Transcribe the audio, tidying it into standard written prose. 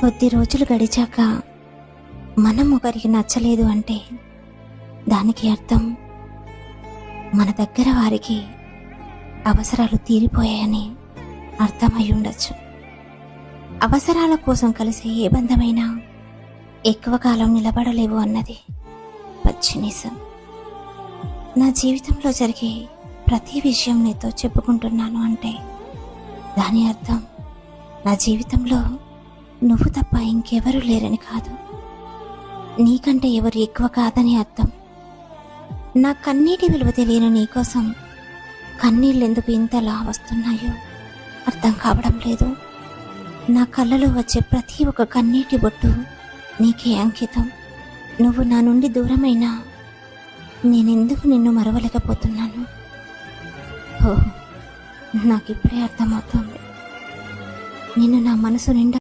కొద్ది రోజులు గడిచాక మనం ఒకరికి నచ్చలేదు అంటే దానికి అర్థం మన దగ్గర వారికి అవసరాలు తీరిపోయాయని అర్థమై ఉండొచ్చు. అవసరాల కోసం కలిసే ఏ బంధమైనా ఎక్కువ కాలం నిలబడలేవు అన్నది పచ్చి నిజం. నా జీవితంలో జరిగే ప్రతి విషయం నీతో చెప్పుకుంటున్నాను అంటే దాని అర్థం నా జీవితంలో నువ్వు తప్ప ఇంకెవరూ లేరని కాదు, నీకంటే ఎవరు ఎక్కువ కాదని అర్థం. నా కన్నీటి విలువ తెలియని నీకోసం కన్నీళ్ళు ఎందుకు ఇంతలా వస్తున్నాయో అర్థం కావడం లేదు. నా కళ్ళలో వచ్చే ప్రతి ఒక్క కన్నీటి బొట్టు నీకే అంకితం. నువ్వు నా నుండి దూరమైనా నేనెందుకు నిన్ను మరవలేకపోతున్నాను? ఓ, నాకిప్పుడే అర్థమవుతోంది. నిన్ను నా మనసు నిండా